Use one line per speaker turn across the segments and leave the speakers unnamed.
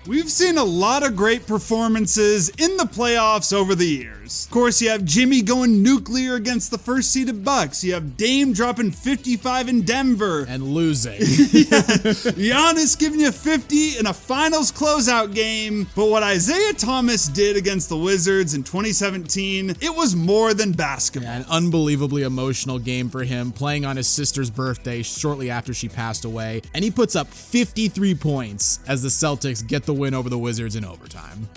We've seen a lot of great performances in the playoffs over the years. Of course, you have Jimmy going nuclear against the first seeded Bucks. You have Dame dropping 55 in Denver.
And losing.
Giannis giving you 50 in a finals closeout game. But what Isaiah Thomas did against the Wizards in 2017, it was more than basketball.
Yeah, an unbelievably emotional game for him, playing on his sister's birthday shortly after she passed away. And he puts up 53 points as the Celtics get the win over the Wizards in overtime.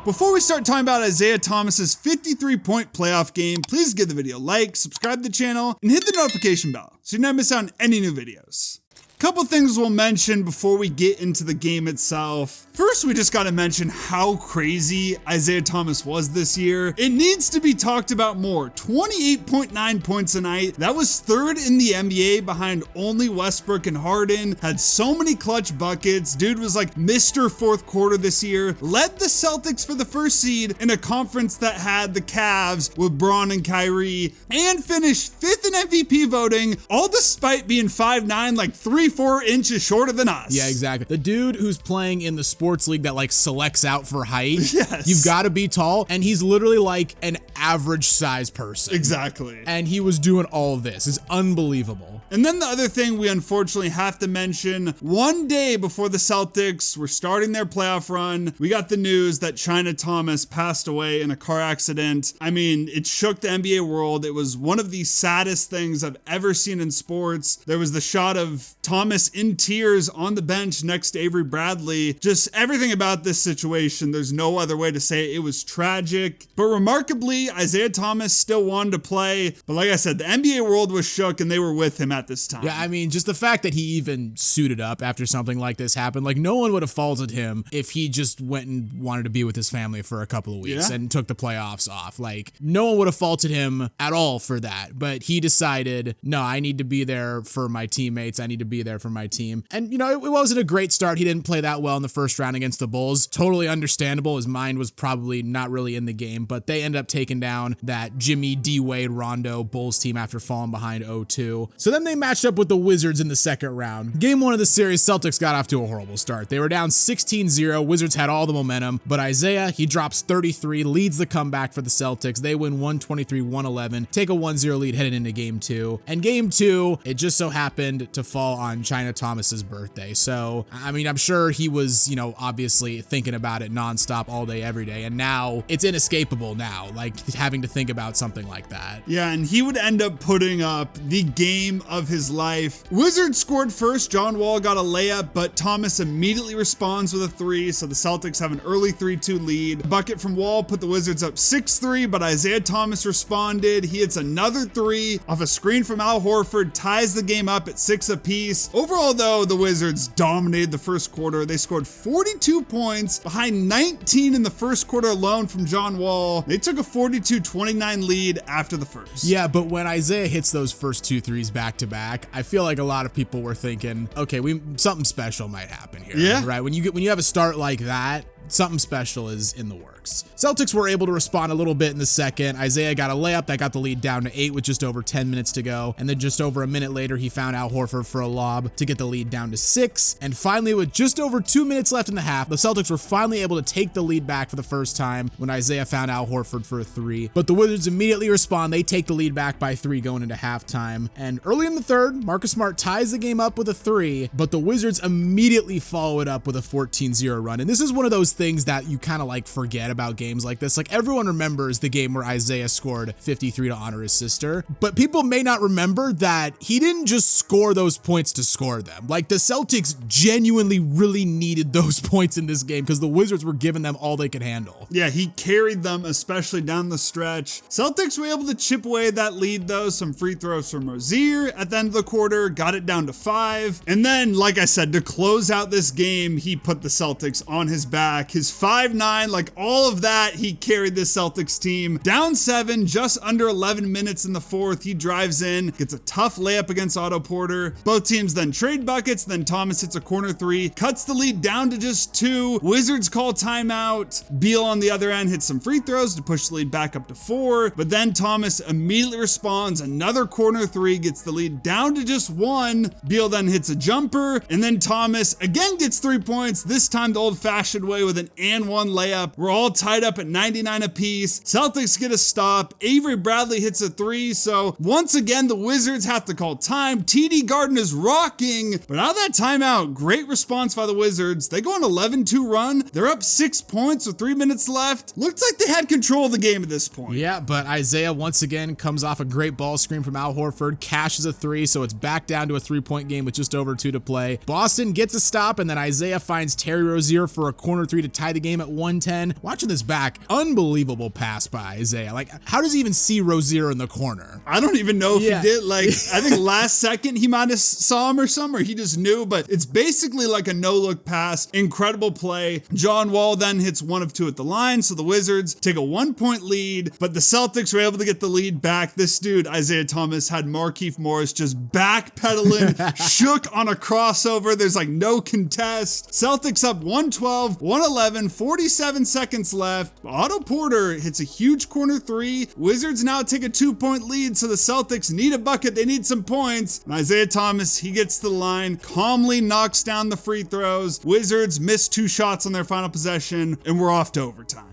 Before we start talking about Isaiah Thomas's 53-point playoff game, please give the video a like, subscribe to the channel, and hit the notification bell so you never miss out on any new videos. Couple things we'll mention before we get into the game itself. First, we just gotta mention how crazy Isaiah Thomas was this year. It needs to be talked about more. 28.9 points a night. That was third in the NBA behind only Westbrook and Harden. Had so many clutch buckets. Dude was like Mr. Fourth Quarter this year. Led the Celtics for the first seed in a conference that had the Cavs with Braun and Kyrie, and finished fifth in MVP voting, all despite being 5'9", like 3-4 inches shorter than us.
Yeah, exactly. The dude who's playing in the sports league that like selects out for height.
Yes.
You've got to be tall, and he's literally like an average size person.
Exactly.
And he was doing all of this. It's unbelievable.
And then the other thing we unfortunately have to mention, one day before the Celtics were starting their playoff run, we got the news that China Thomas passed away in a car accident. I mean, it shook the NBA world. It was one of the saddest things I've ever seen in sports. There was the shot of Thomas in tears on the bench next to Avery Bradley. Just everything about this situation, there's no other way to say it. It was tragic. But remarkably, Isaiah Thomas still wanted to play. But like I said, the NBA world was shook and they were with him at this time.
Yeah, I mean, just the fact that he even suited up after something like this happened, like no one would have faulted him if he just went and wanted to be with his family for a couple of weeks and took the playoffs off. Like no one would have faulted him at all for that. But he decided, no, I need to be there for my teammates. I need to be there for my team. And, you know, it wasn't a great start. He didn't play that well in the first round against the Bulls. Totally understandable. His mind was probably not really in the game, but they end up taking down that Jimmy, D-Wade, Rondo Bulls team after falling behind 0-2. So then they matched up with the Wizards in the second round. Game one of the series, Celtics got off to a horrible start. They were down 16-0. Wizards had all the momentum, but Isaiah, he drops 33, leads the comeback for the Celtics. They win 123-111, take a 1-0 lead headed into game two. And game two, it just so happened to fall on China Thomas's birthday. So, I mean, I'm sure he was, you know, obviously thinking about it nonstop all day, every day. And now it's inescapable now, like having to think about something like that.
Yeah, and he would end up putting up the game of his life. Wizards scored first. John Wall got a layup, but Thomas immediately responds with a three. So the Celtics have an early 3-2 lead. A bucket from Wall put the Wizards up 6-3, but Isaiah Thomas responded. He hits another three off a screen from Al Horford, ties the game up at 6 apiece. Overall, though, the Wizards dominated the first quarter. They scored 42 points behind 19 in the first quarter alone from John Wall. They took a 42-29 lead after the first.
Yeah, but when Isaiah hits those first 2 threes back to back, I feel like a lot of people were thinking, okay, something special might happen here.
Yeah.
Right? When you have a start like that, something special is in the works. Celtics were able to respond a little bit in the second. Isaiah got a layup that got the lead down to 8 with just over 10 minutes to go. And then just over a minute later, he found Al Horford for a lob to get the lead down to 6. And finally, with just over 2 minutes left in the half, the Celtics were finally able to take the lead back for the first time when Isaiah found Al Horford for a 3. But the Wizards immediately respond. They take the lead back by 3 going into halftime. And early in the third, Marcus Smart ties the game up with a 3, but the Wizards immediately follow it up with a 14-0 run. And this is one of those things that you kind of like forget about games like this. Like everyone remembers the game where Isaiah scored 53 to honor his sister, but people may not remember that he didn't just score those points to score them. Like the Celtics genuinely really needed those points in this game because the Wizards were giving them all they could handle.
Yeah, he carried them, especially down the stretch. Celtics were able to chip away at that lead though. Some free throws from Rozier at the end of the quarter, got it down to 5. And then, like I said, to close out this game, he put the Celtics on his back back, his 5'9", like all of that, he carried this Celtics team. Down 7, just under 11 minutes in the fourth, he drives in, gets a tough layup against Otto Porter. Both teams then trade buckets, then Thomas hits a corner 3, cuts the lead down to just 2. Wizards call timeout. Beal on the other end hits some free throws to push the lead back up to 4, but then Thomas immediately responds, another corner 3, gets the lead down to just 1. Beal then hits a jumper, and then Thomas again gets 3 points, this time the old-fashioned way with an and one layup. We're all tied up at 99 apiece. Celtics get a stop. Avery Bradley hits a 3, so once again the Wizards have to call time. TD Garden is rocking, but out of that timeout, great response by the Wizards. They go on 11-2 run. They're up 6 points with 3 minutes left. Looks like they had control of the game at this point.
Yeah, but Isaiah once again comes off a great ball screen from Al Horford, cashes a 3, so it's back down to a 3-point game with just over 2 to play. Boston gets a stop, and then Isaiah finds Terry Rozier for a corner 3 to tie the game at 110. Watching this back, unbelievable pass by Isaiah. Like, how does he even see Rozier in the corner?
I don't even know if he did. Like, I think last second he might have saw him or something, or he just knew, but it's basically like a no-look pass. Incredible play. John Wall then hits 1 of 2 at the line, so the Wizards take a 1-point lead, but the Celtics were able to get the lead back. This dude, Isaiah Thomas, had Markieff Morris just backpedaling, shook on a crossover. There's like no contest. Celtics up 112, 111, 47 seconds left. Otto Porter hits a huge corner 3. Wizards now take a 2-point lead, so the Celtics need a bucket. They need some points. And Isaiah Thomas, he gets to the line, calmly knocks down the free throws. Wizards miss 2 shots on their final possession, and we're off to overtime.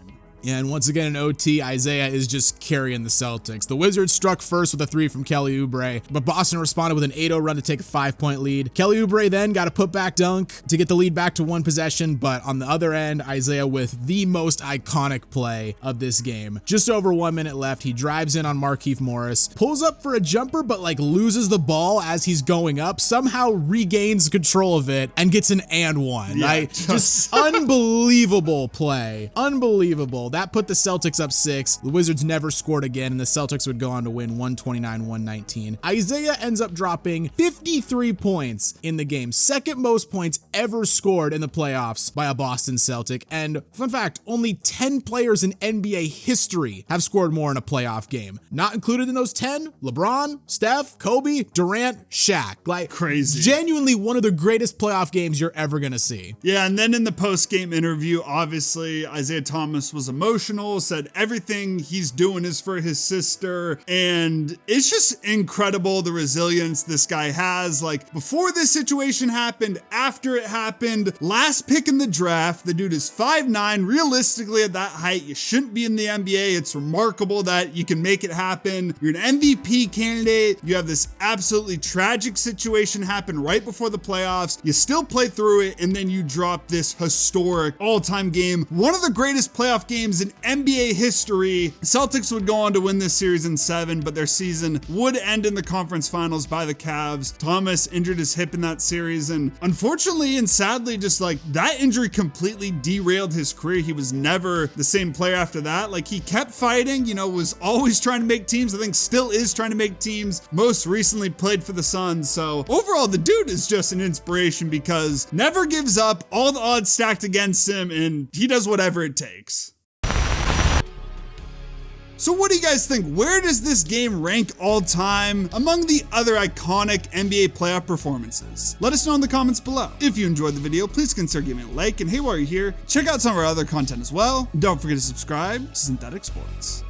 And once again in OT, Isaiah is just carrying the Celtics. The Wizards struck first with a 3 from Kelly Oubre, but Boston responded with an 8-0 run to take a 5-point lead. Kelly Oubre then got a putback dunk to get the lead back to 1 possession, but on the other end, Isaiah with the most iconic play of this game. Just over 1 minute left, he drives in on Markieff Morris, pulls up for a jumper, but like loses the ball as he's going up, somehow regains control of it and gets an and one.
Yeah,
just unbelievable play. Unbelievable. That put the Celtics up 6. The Wizards never scored again, and the Celtics would go on to win 129-119. Isaiah ends up dropping 53 points in the game, second most points ever scored in the playoffs by a Boston Celtic. And fun fact, only 10 players in NBA history have scored more in a playoff game. Not included in those 10, LeBron, Steph, Kobe, Durant, Shaq. Like,
crazy.
Genuinely one of the greatest playoff games you're ever gonna see.
Yeah, and then in the post-game interview, obviously, Isaiah Thomas was emotional, said everything he's doing is for his sister, and it's just incredible the resilience this guy has. Like, before this situation happened, after it happened, last pick in the draft, the dude is 5'9". Realistically, at that height, you shouldn't be in the NBA. It's remarkable that you can make it happen. You're an MVP candidate. You have this absolutely tragic situation happen right before the playoffs. You still play through it, and then you drop this historic all-time game. One of the greatest playoff games in NBA history. Celtics would go on to win this series in 7, but their season would end in the conference finals by the Cavs. Thomas injured his hip in that series, and unfortunately and sadly, just like that injury completely derailed his career. He was never the same player after that. Like, he kept fighting, you know, was always trying to make teams. I think still is trying to make teams. Most recently played for the Suns. So overall, the dude is just an inspiration because never gives up, all the odds stacked against him, and he does whatever it takes. So what do you guys think? Where does this game rank all time among the other iconic NBA playoff performances? Let us know in the comments below. If you enjoyed the video, please consider giving it a like, and hey, while you're here, check out some of our other content as well. Don't forget to subscribe to Synthetic Sports.